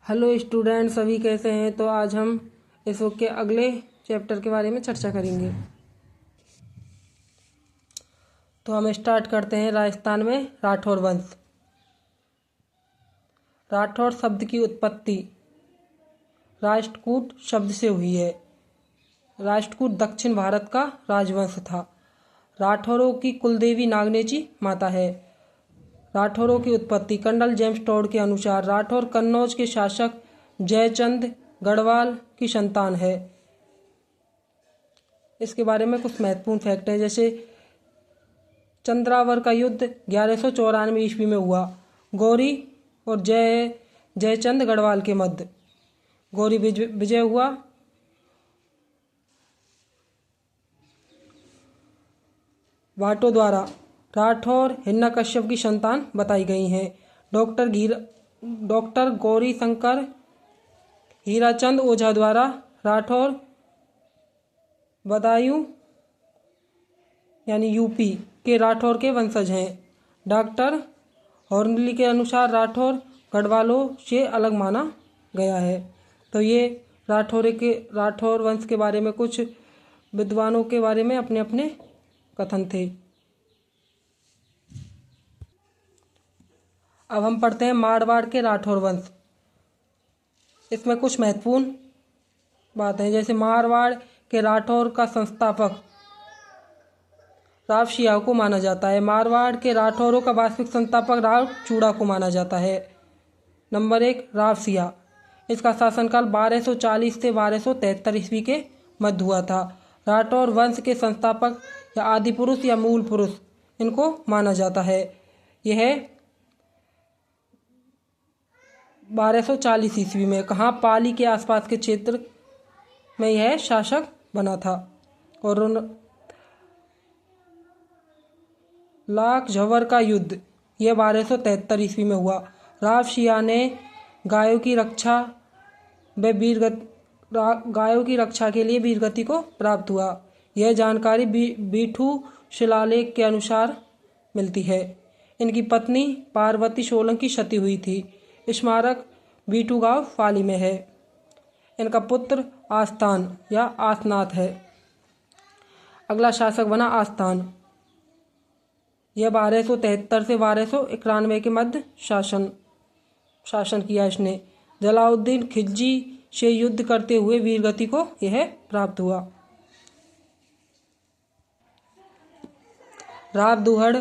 Hello student, सभी कैसे हैं। तो आज हम इस बुक के अगले चैप्टर के बारे में चर्चा करेंगे। तो हम स्टार्ट करते हैं। राजस्थान में राठौर वंश। राठौर शब्द की उत्पत्ति राष्ट्रकूट शब्द से हुई है। राष्ट्रकूट दक्षिण भारत का राजवंश था। राठौरों की कुलदेवी नागनेची माता है। राठौरों की उत्पत्ति कर्नल जेम्स टॉड के अनुसार राठौर कन्नौज के शासक जयचंद गढ़वाल की संतान है। इसके बारे में कुछ महत्वपूर्ण फैक्ट हैं, जैसे चंद्रावर का युद्ध 1194 ईस्वी में हुआ। गौरी और जयचंद गढ़वाल के मध्य गौरी विजय हुआ। भाटों द्वारा राठौर हिरण्यकश्यप की संतान बताई गई हैं। डॉक्टर गौरी शंकर हीराचंद ओझा द्वारा राठौर बदायूं यानी यूपी के राठौर के वंशज हैं। डॉक्टर हॉर्नली के अनुसार राठौर गढ़वालों से अलग माना गया है। तो ये राठौर वंश के बारे में कुछ विद्वानों के बारे में अपने अपने कथन थे। अब हम पढ़ते हैं मारवाड़ के राठौर वंश। इसमें कुछ महत्वपूर्ण बातें हैं, जैसे मारवाड़ के राठौर का संस्थापक राव सियाव को माना जाता है। मारवाड़ के राठौरों का वास्तविक संस्थापक राव चूड़ा को माना जाता है। नंबर 1, राव सिया। इसका शासनकाल 1240 से 1273 ईस्वी के मध्य हुआ था। राठौर वंश के संस्थापक या आदि पुरुष या मूल पुरुष इनको माना जाता है। यह 1240 ईस्वी में कहाँ पाली के आसपास के क्षेत्र में यह शासक बना था। और लाख झवर का युद्ध यह 1273 ईस्वी में हुआ। राव सिया ने गायों की रक्षा के लिए वीरगति को प्राप्त हुआ। यह जानकारी बीठू शिलालेख के अनुसार मिलती है। इनकी पत्नी पार्वती सोलंकी सती हुई थी। स्मारक बीटू गांव पाली में है। इनका पुत्र आस्तान या आसनाथ है। अगला शासक बना आस्तान। यह 1273 से 1291 के मध्य शासन किया। इसने जलाउद्दीन खिलजी से युद्ध करते हुए वीरगति को यह प्राप्त हुआ। राव दुहड़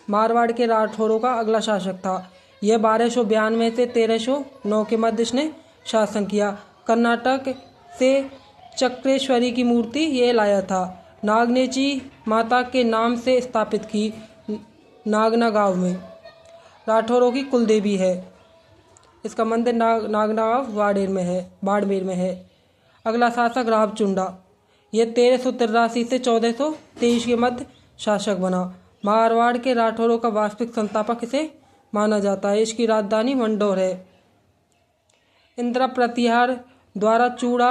मारवाड़ के राठौरों का अगला शासक था। यह 1292 से 1309 के मध्य इसने शासन किया। कर्नाटक से चक्रेश्वरी की मूर्ति ये लाया था। नागनेची माता के नाम से स्थापित की नागना गांव में राठौरों की कुलदेवी है। इसका मंदिर नागना गांव बाड़मेर में है। अगला शासक राव चुंडा। यह 1383 से 1423 के मध्य शासक बना। मारवाड़ के राठौरों का वास्तविक संस्थापक इसे माना जाता है। इसकी राजधानी मंडोर है। इंदिरा प्रतिहार द्वारा चूड़ा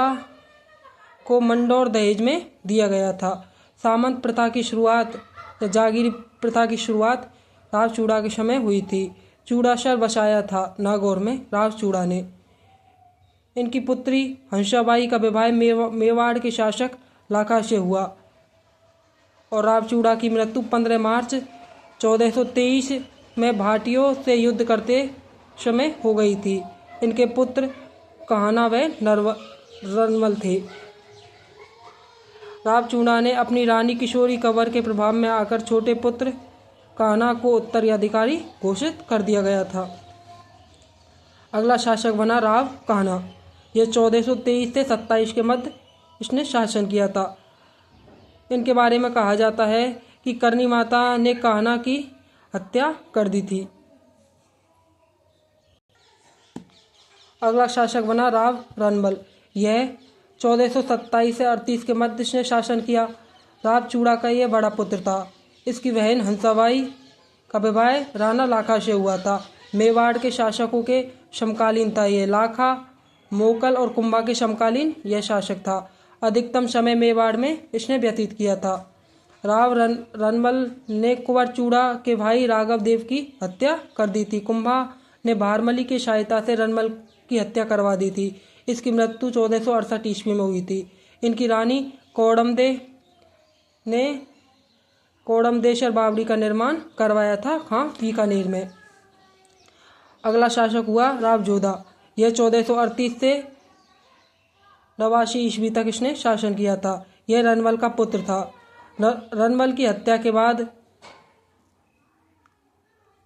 को मंडोर दहेज में दिया गया था। सामंत प्रथा की शुरुआत या जागीरी प्रथा की शुरुआत राव चूड़ा के समय हुई थी। चूड़ासर बसाया था नागौर में राव चूड़ा ने। इनकी पुत्री हंसाबाई का विवाह मेवाड़ के शासक लाखा से हुआ और राव चूड़ा की मृत्यु 15 मार्च 1423 में भाटियों से युद्ध करते समय हो गई थी। इनके पुत्र कान्हा व रनमल थे। राव चूड़ा ने अपनी रानी किशोरी कंवर के प्रभाव में आकर छोटे पुत्र कान्हा को उत्तराधिकारी घोषित कर दिया गया था। अगला शासक बना राव कान्हा। यह 1423 से 27 के मध्य इसने शासन किया था। इनके बारे में कहा जाता है कि करनी माता ने कान्हा की हत्या कर दी थी। अगला शासक बना राव रनमल। यह 1427 से 38 के मध्य इसने शासन किया। राव चूड़ा का यह बड़ा पुत्र था। इसकी बहन हंसाबाई का विवाह राणा लाखा से हुआ था। मेवाड़ के शासकों के समकालीन था। यह लाखा, मोकल और कुंभा के समकालीन यह शासक था। अधिकतम समय मेवाड़ में इसने व्यतीत किया था। राव रनमल ने कुंवर चूड़ा के भाई राघव देव की हत्या कर दी थी। कुंभा ने भारमली की सहायता से रनमल की हत्या करवा दी थी। इसकी मृत्यु 1468 ईस्वी में हुई थी। इनकी रानी कोडमदे ने कोडमदेश्वर बावड़ी का निर्माण करवाया था बीकानेर में। अगला शासक हुआ राव जोधा। यह 1438 से 89 ईस्वी तक इसने शासन किया था। यह रनमल का पुत्र था। रनमल की हत्या के बाद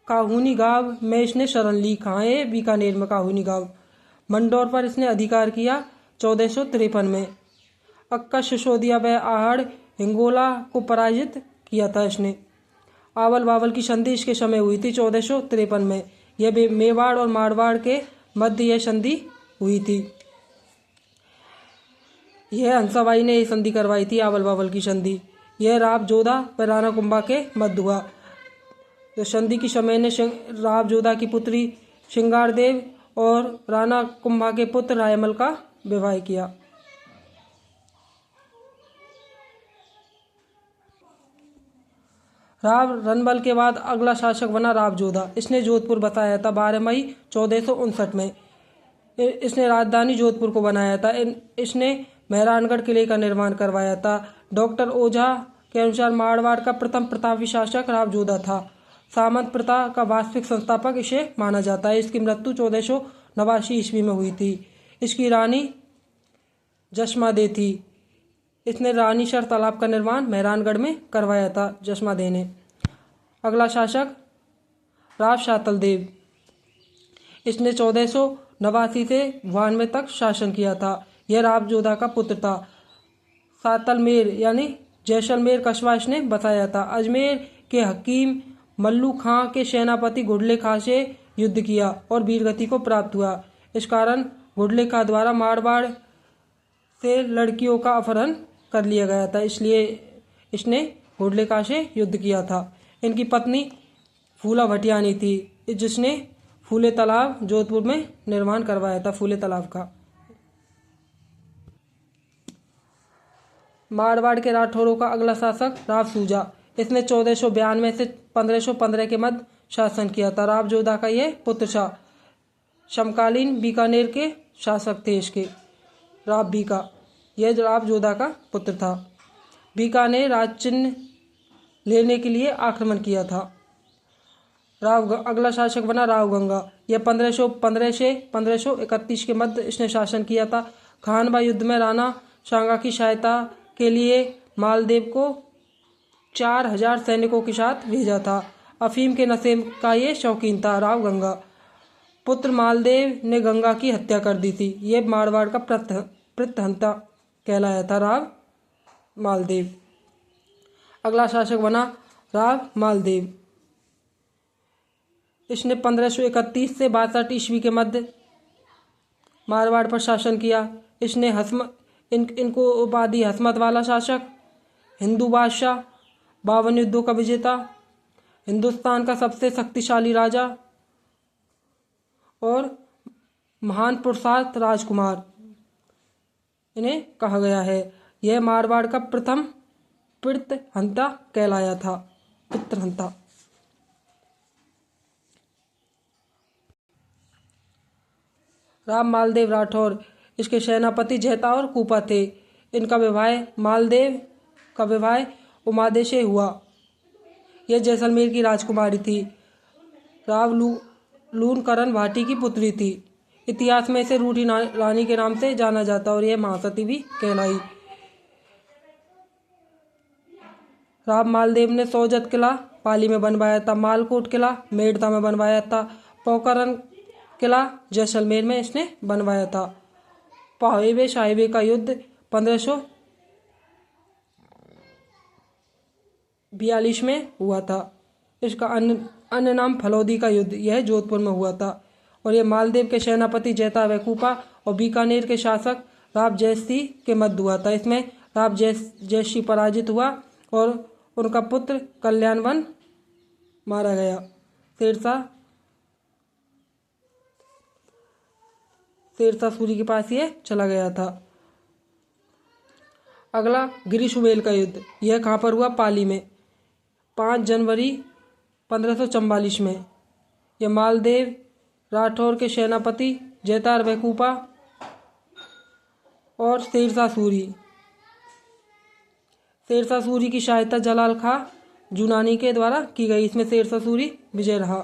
काहुनी गांव में इसने शरण ली। कहाँ है? बीकानेर में काहुनी गांव। मंडौर पर इसने अधिकार किया 1453 में। अक्का, सिसोदिया व आहड़ हिंगोला को पराजित किया था इसने। आवल बावल की संधि इसके समय हुई थी 1453 में। यह मेवाड़ और मारवाड़ के मध्य यह संधि हुई थी। यह हंसाबाई ने यह संधि करवाई थी, आवल बावल की संधि। यह राव जोधा व राणा कुंभा के मध्य हुआ। तो संधि की समय ने राव जोधा की पुत्री सिंगारदेव और राणा कुंभा के पुत्र रायमल का विवाह किया। राव रनमल के बाद अगला शासक बना राव जोधा। इसने जोधपुर बसाया था 12 मई 1459 में। इसने राजधानी जोधपुर को बनाया था। इसने मेहरानगढ़ किले का निर्माण करवाया था। डॉक्टर ओझा के अनुसार मारवाड़ का प्रथम प्रतापी शासक राव जोधा था। सामंत प्रथा का वास्तविक संस्थापक इसे माना जाता है। इसकी मृत्यु 1489 ईस्वी में हुई थी। इसकी रानी जसमादे थी। इसने रानीसर तालाब का निर्माण मेहरानगढ़ में करवाया था जसमादे ने। अगला शासक राव शातल देव। इसने 1489 से 92 तक शासन किया था। यह राव जोधा का पुत्र था। सातलमेर यानी जैसलमेर कस्बा इसने बसाया था। अजमेर के हकीम मल्लू खां के सेनापति घुड़ले खां से युद्ध किया और वीरगति को प्राप्त हुआ। इस कारण घुड़ले खां द्वारा मारवाड़ से लड़कियों का अपहरण कर लिया गया था, इसलिए इसने घुड़ले खां से युद्ध किया था। इनकी पत्नी फूला भटियानी थी, जिसने फूले तालाब जोधपुर में निर्माण करवाया था, फूले तालाब का। मारवाड़ के राठौरों का अगला शासक राव सूजा। इसने 1492 से 1515 के मध्य शासन किया था। राव जोधा का यह पुत्र था। समकालीन बीकानेर के शासक थे इसके, राव बीका। यह राव जोधा का पुत्र था। बीकानेर राजचिन्ह लेने के लिए आक्रमण किया था। अगला शासक बना राव गंगा। यह 1515 से 1531 के मध्य इसने शासन किया था। खानवा युद्ध में राणा सांगा की सहायता के लिए मालदेव को 4000 सैनिकों के साथ भेजा था। अफीम के नशे का ये शौकीन था राव गंगा। पुत्र मालदेव ने गंगा की हत्या कर दी थी। यह मारवाड़ का प्रत्यहंता कहलाया था राव मालदेव। अगला शासक बना राव मालदेव। इसने 1531 से 62 ईस्वी के मध्य मारवाड़ पर शासन किया। इसने इनको उपाधि हसमत वाला शासक, हिंदू बादशाह, 52 युद्धों का विजेता, हिंदुस्तान का सबसे शक्तिशाली राजा और महान पुरुषार्थ राजकुमार इन्हें कहा गया है। यह मारवाड़ का प्रथम पितृहंता कहलाया था। पितृहंता। राम मालदेव राठौर। इसके सेनापति जैता और कूपा थे। इनका विवाह मालदेव का विवाह उमादे से हुआ। यह जैसलमेर की राजकुमारी थी। राव लूनकरण भाटी की पुत्री थी। इतिहास में इसे रूठी रानी के नाम से जाना जाता और यह महासती भी कहलाई। राव मालदेव ने सोजत किला पाली में बनवाया था। मालकोट किला मेड़ता में बनवाया था। पोखरण किला जैसलमेर में इसने बनवाया था। पावेबे साहिबे का युद्ध 1542 में हुआ था। इसका अन्य नाम फलौदी का युद्ध, यह जोधपुर में हुआ था। और यह मालदेव के सेनापति जैता वैकूपा और बीकानेर के शासक राव जयसी के मध्य हुआ था। इसमें राव जयसी पराजित हुआ और उनका पुत्र कल्याणवन मारा गया। शेरशाह सूरी के पास ये चला गया था। अगला गिरिशुमेल का युद्ध। यह कहाँ पर हुआ? पाली में, 5 जनवरी 1544 में। यह मालदेव राठौर के सेनापति जैतार बेकूपा और शेरशाह सूरी की सहायता जलाल खां जूनानी के द्वारा की गई। इसमें शेरशाह सूरी विजय रहा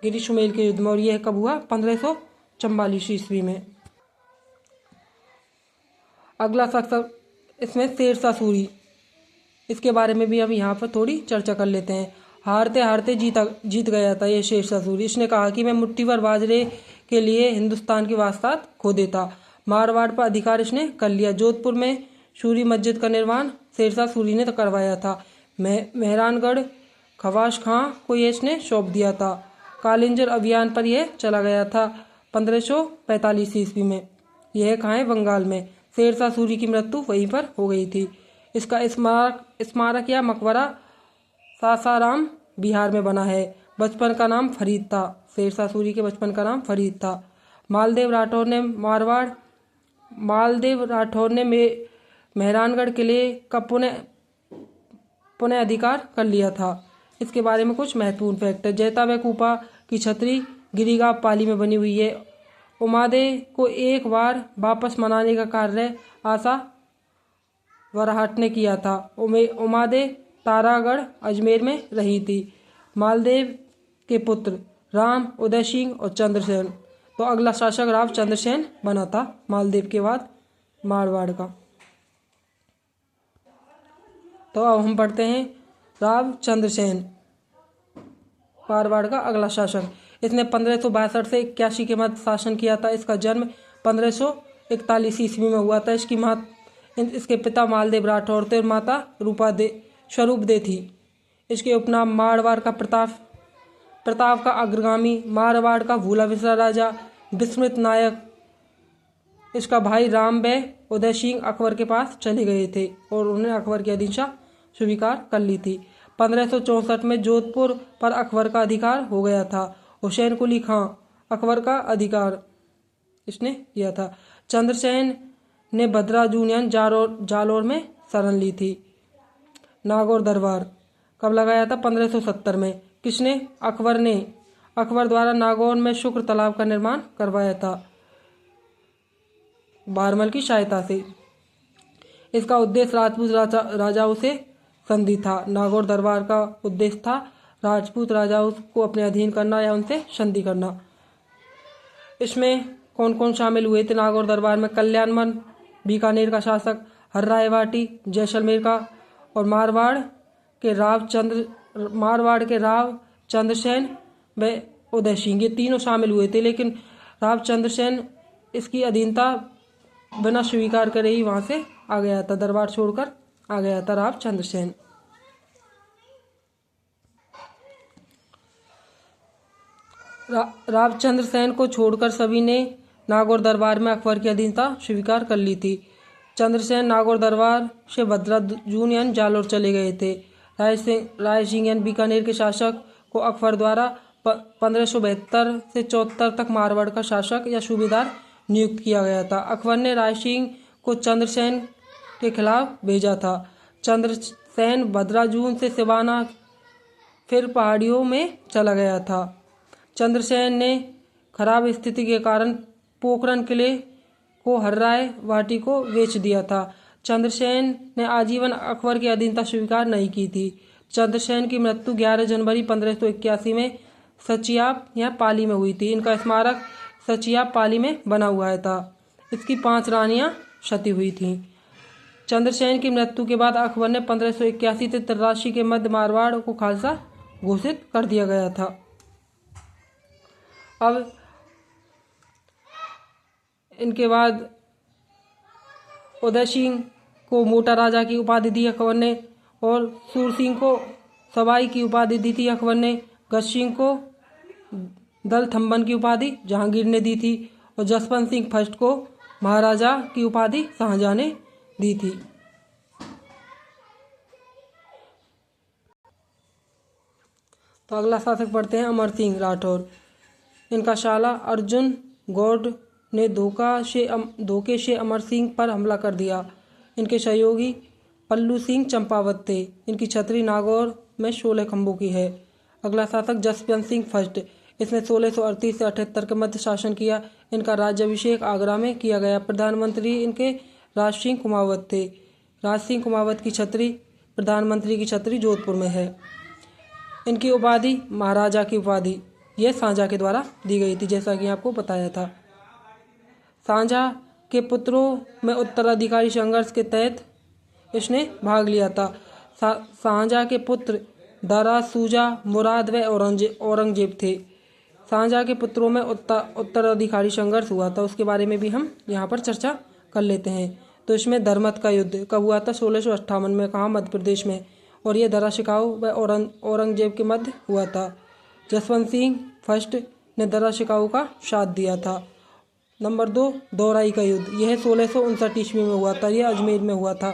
गिरी शुमेल के युद्ध में, और यह कब हुआ? 1544 ईस्वी में। अगला शख्स इसमें शेरशाह सूरी, इसके बारे में भी अब यहाँ पर थोड़ी चर्चा कर लेते हैं। हारते हारते जीत गया था ये शेरशाह सूरी। इसने कहा कि मैं मुट्ठी भर बाजरे के लिए हिंदुस्तान की वास्ताद खो देता। मारवाड़ पर अधिकार इसने कर लिया। जोधपुर में सूरी मस्जिद का निर्माण शेरशाह सूरी ने करवाया था। मेहरानगढ़ खवास खां को ये इसने सौंप दिया था। कालिंजर अभियान पर यह चला गया था 1545 ईस्वी में। यह कहाँ है? बंगाल में। शेरशाह सूरी की मृत्यु वहीं पर हो गई थी। इसका स्मारक या मकबरा सासाराम बिहार में बना है। बचपन का नाम फरीद था। शेरशाह सूरी के बचपन का नाम फरीद था। मालदेव राठौर ने मेहरानगढ़ किले का पुनः अधिकार कर लिया था। इसके बारे में कुछ महत्वपूर्ण फैक्ट है। जैता बेकूपा की छतरी गिरिगांव पाली में बनी हुई है। उमादे को एक बार वापस मनाने का कार्य आशा वराहट ने किया था। उमादे तारागढ़ अजमेर में रही थी। मालदेव के पुत्र राम उदय सिंह और चंद्रसेन, तो अगला शासक राव चंद्रसेन बना था मालदेव के बाद मारवाड़ का। तो अब हम पढ़ते हैं राव चंद्रसेन, मारवाड़ का अगला शासक। इसने 1562 से 81 के मध्य शासन किया था। इसका जन्म 1541 ईस्वी में हुआ था। इसके पिता मालदेव राठौर थे और माता स्वरूप दे थी। इसके उपनाम मारवाड़ का प्रताप का अग्रगामी, मारवाड़ का भूला बिसरा राजा, विस्मृत नायक। इसका भाई राम बे उदय सिंह अकबर के पास चले गए थे और उन्होंने अकबर की अधीनता स्वीकार कर ली थी। 1564 में जोधपुर पर अकबर का अधिकार हो गया था। हुसैन कुली खां अकबर का अधिकार इसने किया था। चंद्रसेन ने भद्रा यूनियन जालोर में शरण ली थी। नागौर दरबार कब लगाया था? 1570 में। किसने? अकबर ने। अकबर द्वारा नागौर में शुक्र तालाब का निर्माण करवाया था बारमल की सहायता से। इसका उद्देश्य राजपूत राजाओं से संधि था। नागौर दरबार का उद्देश्य था राजपूत राजाओं को अपने अधीन करना या उनसे संधि करना। इसमें कौन कौन शामिल हुए थे नागौर दरबार में? कल्याणमल बीकानेर का शासक, हर्राय वाटी जैसलमेर का, और मारवाड़ के राव चंद्रसेन व उदय सिंह, ये तीनों शामिल हुए थे। लेकिन राव चंद्रसेन इसकी अधीनता बिना स्वीकार करे ही वहां से आ गया था, दरबार छोड़कर आ गया था राव चंद्रसेन। राव चंद्रसेन को छोड़कर सभी ने नागौर दरबार में अकबर की अधीनता स्वीकार कर ली थी। चंद्रसेन नागौर दरबार से भद्रा यूनियन जालोर चले गए थे। राय सिंह बीकानेर के शासक को अकबर द्वारा 1572 से 74 तक मारवाड़ का शासक या सूबेदार नियुक्त किया गया था। अकबर ने राय सिंह को चंद्रसेन के खिलाफ भेजा था। चंद्रसेन भद्राजून से सिवाना फिर पहाड़ियों में चला गया था। चंद्रसेन ने खराब स्थिति के कारण पोखरण किले को हर्राय वाटी को बेच दिया था। चंद्रसेन ने आजीवन अकबर की अधीनता स्वीकार नहीं की थी। चंद्रसेन की मृत्यु 11 जनवरी 1581 में सचियाप या पाली में हुई थी। इनका स्मारक सचियाप पाली में बना हुआ था। इसकी 5 रानियां सती हुई थीं। चंद्रसेन की मृत्यु के बाद अकबर ने 1581 से 83 के मध्य मारवाड़ को खालसा घोषित कर दिया गया था। अब इनके बाद उदय सिंह को मोटा राजा की उपाधि दी अकबर ने, और सूर सिंह को सवाई की उपाधि दी थी अकबर ने। गज सिंह को दल थम्बन की उपाधि जहांगीर ने दी थी, और जसवंत सिंह फर्स्ट को महाराजा की उपाधि शाहजहां ने दी थी। तो अगला शासक पढ़ते हैं अमर सिंह राठौर। इनका शाला अर्जुन गौड़ ने धोखे से अमर सिंह पर हमला कर दिया। इनके सहयोगी पल्लू सिंह चंपावत थे। इनकी छतरी नागौर में 16 खंभों की है। अगला शासक जसवंत सिंह फर्स्ट। इसमें 1638 से 78 के मध्य शासन किया। इनका राज्याभिषेक आगरा में किया गया। प्रधानमंत्री इनके राज सिंह कुमावत थे। राज सिंह कुमावत की छतरी, प्रधानमंत्री की छतरी जोधपुर में है। इनकी उपाधि महाराजा की उपाधि यह शाहजहाँ के द्वारा दी गई थी, जैसा कि आपको बताया था। शाहजहाँ के पुत्रों में उत्तराधिकारी संघर्ष के तहत इसने भाग लिया था। शाहजहाँ के पुत्र दारा, सूजा, मुराद व औरंगजेब थे। शाहजहाँ के पुत्रों में उत्तराधिकारी संघर्ष हुआ था, उसके बारे में भी हम यहाँ पर चर्चा कर लेते हैं। तो इसमें धर्मत का युद्ध कब हुआ था? 1658 में। कहाँ? मध्य प्रदेश में। और ये दरा शिकाऊ व औरंगजेब के मध्य हुआ था। जसवंत सिंह फर्स्ट ने दरा शिकाऊ का साथ दिया था। नंबर 2, दोराई का युद्ध। यह 1659 ईस्वी में हुआ था। यह अजमेर में हुआ था।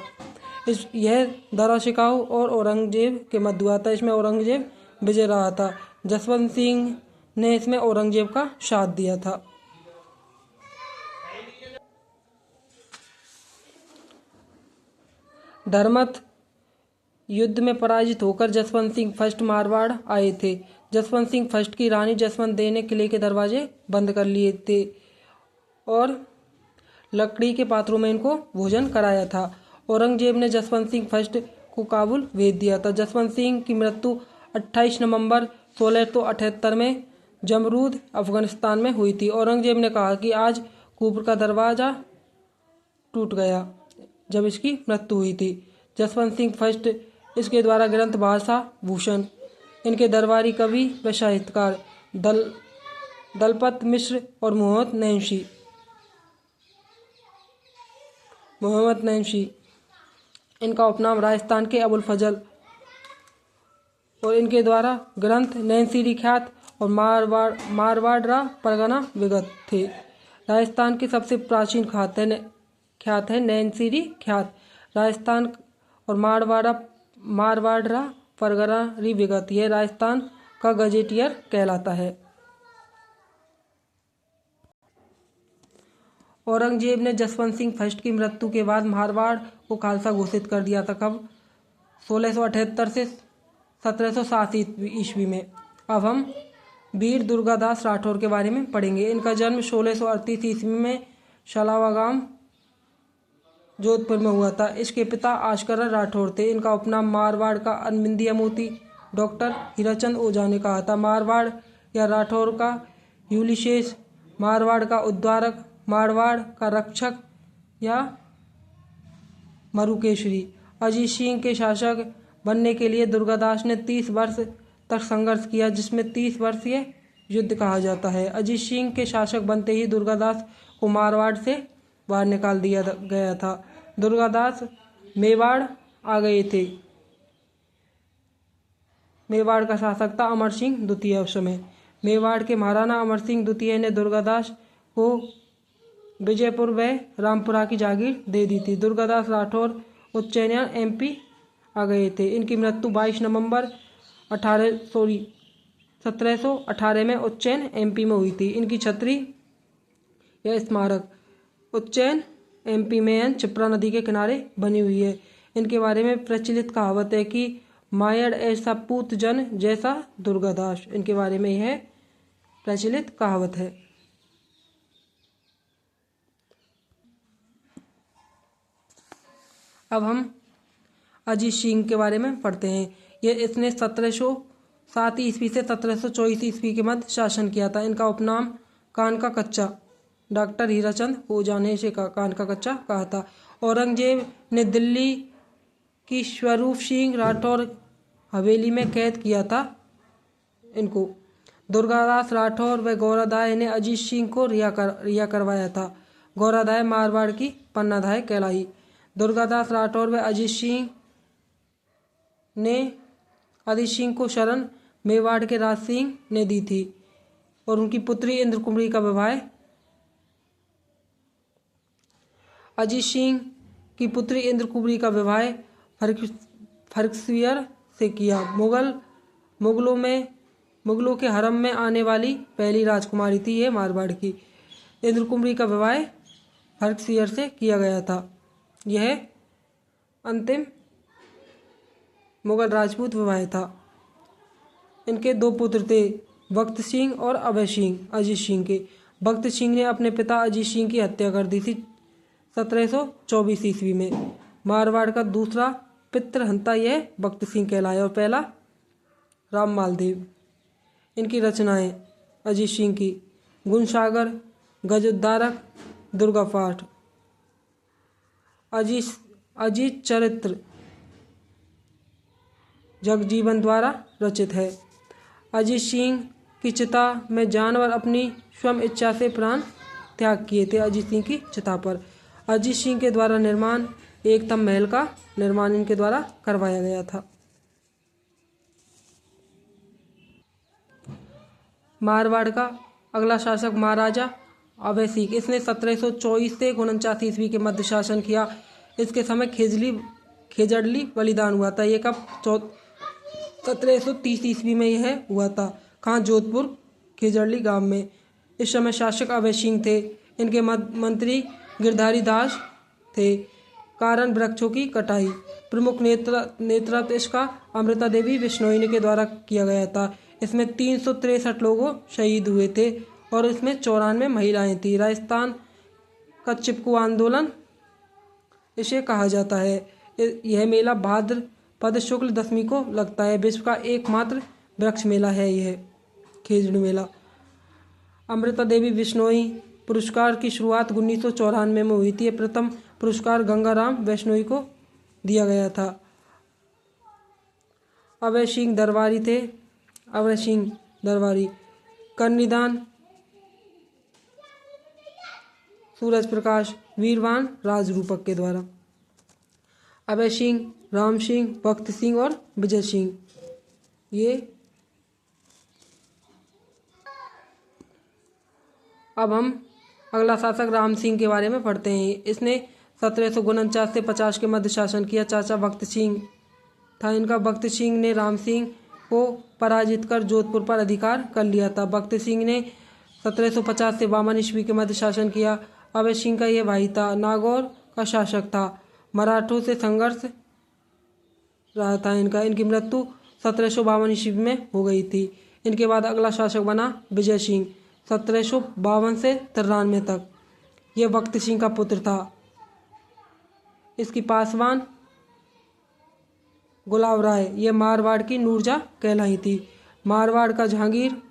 यह दरा शिकाऊ और औरंगजेब के मध्य हुआ था। इसमें औरंगजेब विजय रहा था। जसवंत सिंह ने इसमें औरंगजेब का साथ दिया था। धर्मत युद्ध में पराजित होकर जसवंत सिंह फर्स्ट मारवाड़ आए थे। जसवंत सिंह फर्स्ट की रानी जसवंत देव ने किले के दरवाजे बंद कर लिए थे और लकड़ी के पात्रों में इनको भोजन कराया था। औरंगजेब ने जसवंत सिंह फर्स्ट को काबुल भेज दिया था। जसवंत सिंह की मृत्यु 28 नवंबर 1678 में जमरूद, अफगानिस्तान में हुई थी। औरंगजेब ने कहा कि आज कुफर का दरवाजा टूट गया, जब इसकी मृत्यु हुई थी। जसवंत सिंह फर्स्ट इसके द्वारा ग्रंथ भाषा भूषण, इनके दरबारी कवि व साहित्यकार दलपत मिश्र और मोहम्मद नैन्सी, इनका उपनाम राजस्थान के अबुल फजल, और इनके द्वारा ग्रंथ नैनसीरी ख्यात और मारवाड़ा परगना विगत थे। राजस्थान के सबसे प्राचीन ख्यात है नैनसीरी ख्यात। राजस्थान और मारवाड़ा परगना विगत, यह राजस्थान का गजेटियर कहलाता है। औरंगजेब ने जसवंत सिंह फर्स्ट की मृत्यु के बाद मारवाड़ को खालसा घोषित कर दिया था। कब? 1678 से 1787 ईस्वी में। अब हम वीर दुर्गादास राठौर के बारे में पढ़ेंगे। इनका जन्म 1638 ईस्वी में शलावा गांव जोधपुर में हुआ था। इसके पिता आशकर राठौर थे। इनका उपनाम मारवाड़ का अनबिंदिया मोती डॉक्टर हीराचंद ओझा ने कहा था। मारवाड़ या राठौर का यूलिशेस, मारवाड़ का उद्धारक, मारवाड़ का रक्षक या मरुकेशरी। अजीत सिंह के शासक बनने के लिए दुर्गादास ने 30 वर्ष तक संघर्ष किया, जिसमें 30 वर्षीय युद्ध कहा जाता है। अजीत सिंह के शासक बनते ही दुर्गादास को मारवाड़ से बाहर निकाल दिया गया था। दुर्गादास मेवाड़ आ गए थे। मेवाड़ का शासक था अमर सिंह द्वितीय। उस समय मेवाड़ के महाराणा अमर सिंह द्वितीय ने दुर्गादास को विजयपुर व रामपुरा की जागीर दे दी थी। दुर्गादास राठौर उज्जैन MP आ गए थे। इनकी मृत्यु 22 नवंबर 1718 में उज्जैन MP में हुई थी। इनकी छतरी या स्मारक उज्जैन MP में क्षिप्रा नदी के किनारे बनी हुई है। इनके बारे में प्रचलित कहावत है कि मायड़ ऐसा पूत जन जैसा दुर्गादास। इनके बारे में यह प्रचलित कहावत है। अब हम अजीत सिंह के बारे में पढ़ते हैं। इसने 1707 ईस्वी से 1724 ईस्वी के मध्य शासन किया था। इनका उपनाम कान का कच्चा डॉक्टर हीराचंद ओझा ने इसे कान का कच्चा कहा था। औरंगजेब ने दिल्ली की स्वरूप सिंह राठौर हवेली में कैद किया था इनको। दुर्गादास राठौर व गौरादाय ने अजीत सिंह को रिहा करवाया था। गौरादाय मारवाड़ की पन्नाधाय कहलाई। दुर्गादास राठौर व अजीत सिंह को शरण मेवाड़ के राज सिंह ने दी थी और उनकी पुत्री इंद्र कुमारी का विवाह अजीत सिंह की पुत्री इंद्र कुमारी का विवाह फर्रुखसिंह से किया। मुगलों के हरम में आने वाली पहली राजकुमारी थी ये मारवाड़ की। इंद्र कुमारी का विवाह फर्रुखसिंह से किया गया था। यह अंतिम मुगल राजपूत विवाह था। इनके 2 पुत्र थे, भक्त सिंह और अभय सिंह अजीत सिंह के। भक्त सिंह ने अपने पिता अजीत सिंह की हत्या कर दी थी 1724 ईस्वी में। मारवाड़ का दूसरा पितृहंता यह भक्त सिंह कहलाया और पहला राम मालदेव। इनकी रचनाएं अजीत सिंह की गुणसागर, गजोद्धारक, दुर्गा पाठ। अजीत चरित्र जगजीवन द्वारा रचित है। अजीत सिंह की चिता में जानवर अपनी स्वयं इच्छा से प्राण त्याग किए थे। अजीत सिंह की चिता पर अजीत सिंह के द्वारा निर्माण एकतम महल का निर्माण इनके द्वारा करवाया गया था। मारवाड़ का अगला शासक महाराजा अभय सिंह। इसने 1724 से 49 ईस्वी के मध्य शासन किया। इसके समय खेजड़ली बलिदान हुआ था। ये कब 1730 ईस्वी में यह हुआ था। कहाँ? जोधपुर खेजड़ली गांव में। इस समय शासक अभय सिंह थे। इनके मंत्री गिरधारी दास थे। कारण वृक्षों की कटाई। प्रमुख नेतृत्व इसका अमृता देवी बिश्नोई के द्वारा किया गया था। इसमें 363 लोग शहीद हुए थे और इसमें 94 महिलाएं थी। राजस्थान का चिपकू आंदोलन इसे कहा जाता है। यह मेला भाद्रपद शुक्ल दशमी को लगता है। विश्व का एकमात्र वृक्ष मेला है यह खेजड़ी मेला। अमृता देवी बिश्नोई पुरस्कार की शुरुआत 1994 में हुई थी। प्रथम पुरस्कार गंगाराम बिश्नोई को दिया गया था। अभय सिंह दरबारी थे। अभय सिंह दरबारी कन्यादान, सूरज प्रकाश, वीरवान राजरूपक के द्वारा। अभय सिंह, राम सिंह, भक्त सिंह और विजय सिंह। ये अब हम अगला शासक राम सिंह के बारे में पढ़ते हैं। इसने 1749 से 50 के मध्य शासन किया। चाचा भक्त सिंह था इनका। भक्त सिंह ने राम सिंह को पराजित कर जोधपुर पर अधिकार कर लिया था। भक्त सिंह ने 1750 से 52 ईस्वी के मध्य शासन किया। अभय सिंह का यह भाई था। नागौर का शासक था। मराठों से संघर्ष रहा था इनका। इनकी मृत्यु 1752 ईस्वी में हो गई थी। इनके बाद अगला शासक बना विजय सिंह 1752 से 93 तक। यह भक्त सिंह का पुत्र था। इसकी पासवान गुलाब राय ये मारवाड़ की नूरजहाँ कहलाई थी। मारवाड़ का जहांगीर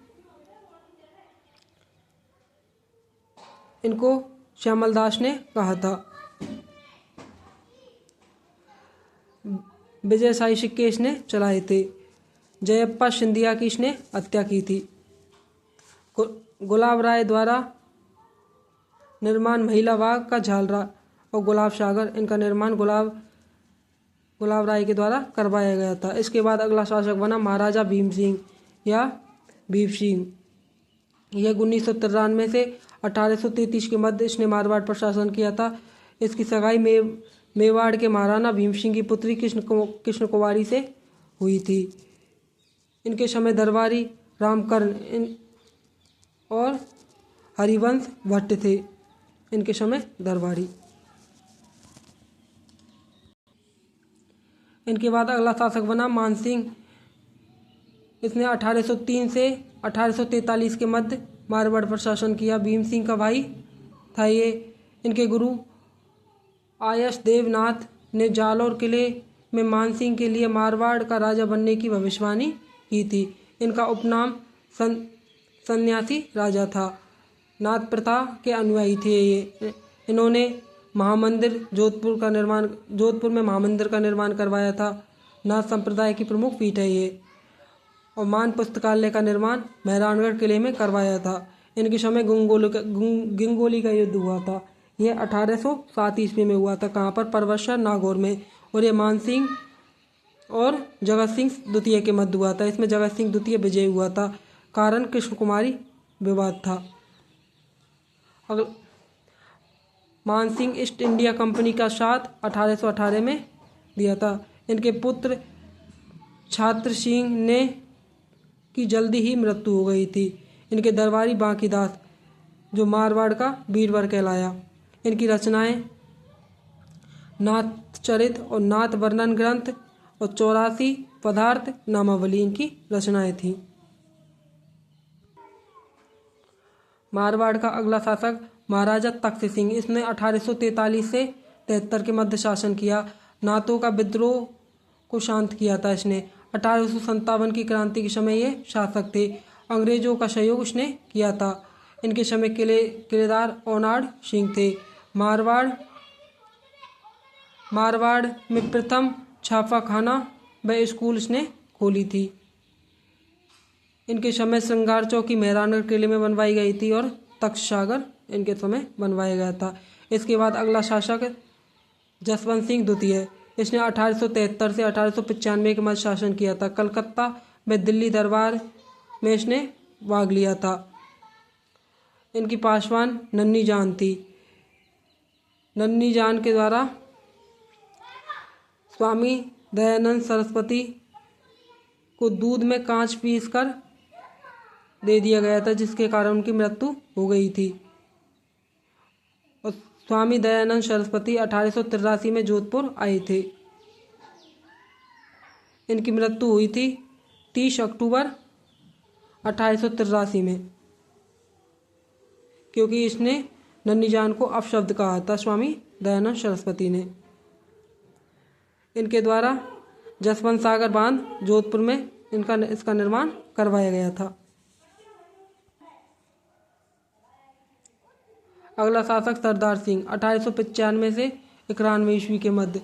इनको श्यामल दास ने कहा था। विजय शाही सिक्के इसने चलाए थे। जयप्पा सिंधिया की इसने हत्या की थी। गुलाब राय द्वारा निर्माण महिला बाग का झालरा और गुलाब सागर इनका निर्माण गुलाब राय के द्वारा करवाया गया था। इसके बाद अगला शासक बना महाराजा भीम सिंह या भीम सिंह। यह 1993 से 1833 के मध्य इसने मारवाड़ पर शासन किया था। इसकी सगाई मेवाड़ के महाराणा भीम सिंह की पुत्री कृष्ण कुमारी से हुई थी। इनके समय दरबारी रामकर्ण और हरिवंश भट्ट थे। इनके समय दरबारी। इनके बाद अगला शासक बना मान सिंह। इसने 1803 से 1843 के मध्य मारवाड़ पर शासन किया। भीम सिंह का भाई था ये। इनके गुरु आयश देवनाथ ने जालौर किले में मान सिंह के लिए मारवाड़ का राजा बनने की भविष्यवाणी की थी। इनका उपनाम सन्यासी राजा था। नाथ प्रथा के अनुयायी थे ये। इन्होंने जोधपुर में महामंदिर का निर्माण करवाया था। नाथ संप्रदाय की प्रमुख पीठ है ये। और मान पुस्तकालय का निर्माण मेहरानगढ़ किले में करवाया था। इनके समय गिंगोली का युद्ध हुआ था। यह 1807 ईस्वी में हुआ था। कहाँ पर? परवश्वर नागौर में। और ये मान सिंह और जगत सिंह द्वितीय के मध्य हुआ था। इसमें जगत सिंह द्वितीय विजय हुआ था। कारण कृष्ण कुमारी विवाद था। मान सिंह ईस्ट इंडिया कंपनी का साथ 1818 में दिया था। इनके पुत्र छात्र सिंह ने की जल्दी ही मृत्यु हो गई थी। इनके दरबारी बांकीदास जो मारवाड़ का बीरवर कहलाया। इनकी रचनाएं नाथ चरित और नाथ वर्णन ग्रंथ और 84 पदार्थ नामावली इनकी रचनाएं थीं। मारवाड़ का अगला शासक महाराजा तख्त सिंह, इसने 1843 से 73 के मध्य शासन किया। नाथों का विद्रोह को शांत किया था इसने। 1857 की क्रांति के समय ये शासक थे। अंग्रेजों का सहयोग उसने किया था। इनके समय किलेदार ओनाड सिंह थे। मारवाड़ में प्रथम छापाखाना व स्कूल इसने खोली थी। इनके समय श्रृंगार चौकी मेहरानगढ़ किले में बनवाई गई थी और तख्त सागर इनके समय बनवाया गया था। इसके बाद अगला शासक जसवंत सिंह द्वितीय, इसने 1873 से 1895 के मध्य शासन किया था। कलकत्ता व दिल्ली दरबार में इसने भाग लिया था। इनकी पासवान नन्ही जान थी। नन्ही जान के द्वारा स्वामी दयानंद सरस्वती को दूध में कांच पीस कर दे दिया गया था, जिसके कारण उनकी मृत्यु हो गई थी। और स्वामी दयानंद सरस्वती 1883 में जोधपुर आए थे। इनकी मृत्यु हुई थी 30 अक्टूबर 1883 में, क्योंकि इसने नन्ही जान को अपशब्द कहा था स्वामी दयानंद सरस्वती ने। इनके द्वारा जसवंत सागर बांध जोधपुर में इसका निर्माण करवाया गया था। अगला शासक सरदार सिंह 1895 से 91 ईस्वी के मध्य,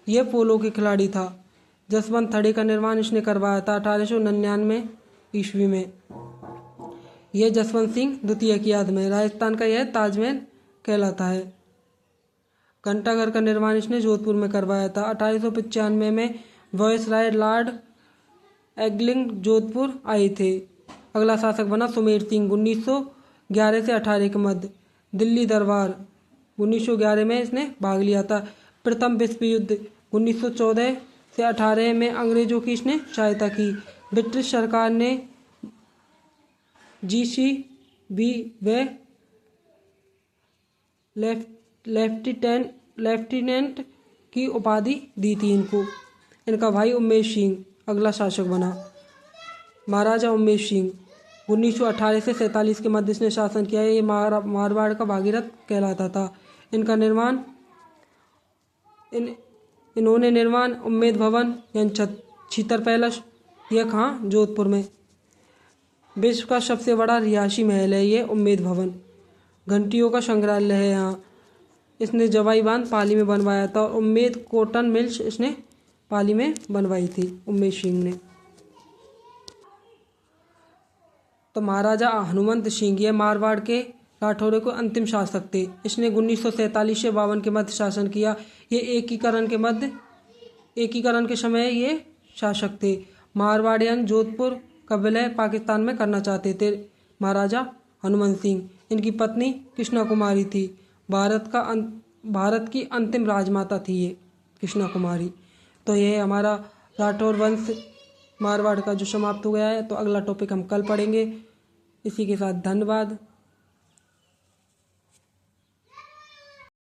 यह पोलो के खिलाड़ी था। जसवंत थड़े का निर्माण इसने करवाया था 1899 ईस्वी में। यह जसवंत सिंह द्वितीय की याद में राजस्थान का यह ताजमहल कहलाता है। घंटाघर का निर्माण इसने जोधपुर में करवाया था। 1895 में वायसराय लॉर्ड एग्लिंग जोधपुर आए थे। अगला शासक बना सुमेर सिंह 1911 से 18 के मध्य। दिल्ली दरबार 1911 में इसने भाग लिया था। प्रथम विश्व युद्ध 1914 से 18 में अंग्रेजों की इसने सहायता की। ब्रिटिश सरकार ने GCB व लेफ्टिनेंट की उपाधि दी थी इनको। इनका भाई उमेश सिंह अगला शासक बना। महाराजा उमेश सिंह 1918 से 47 के मध्य इसने शासन किया। ये मारवाड़ का भागीरथ कहलाता था। इनका निर्माण इन्होंने निर्माण उम्मेद भवन यानी छीतर पैलेस, यह कहाँ जोधपुर में। विश्व का सबसे बड़ा रिहायशी महल है ये उम्मेद भवन। घंटियों का संग्रहालय है यहाँ। इसने जवाई बांध पाली में बनवाया था और उम्मेद कॉटन मिल्स इसने पाली में बनवाई थी उमेश सिंह ने। तो महाराजा हनुमंत सिंह ये मारवाड़ के राठौरों को अंतिम शासक थे। इसने 1947 से 52 के मध्य शासन किया। ये एकीकरण के समय ये शासक थे। मारवाड़ियन जोधपुर का विलय पाकिस्तान में करना चाहते थे महाराजा हनुमंत सिंह। इनकी पत्नी कृष्णा कुमारी थी। भारत की अंतिम राजमाता थी ये कृष्णा कुमारी। तो यह हमारा राठौर वंश मारवाड़ का जो समाप्त हो गया है। तो अगला टॉपिक हम कल पढ़ेंगे। इसी के साथ धन्यवाद।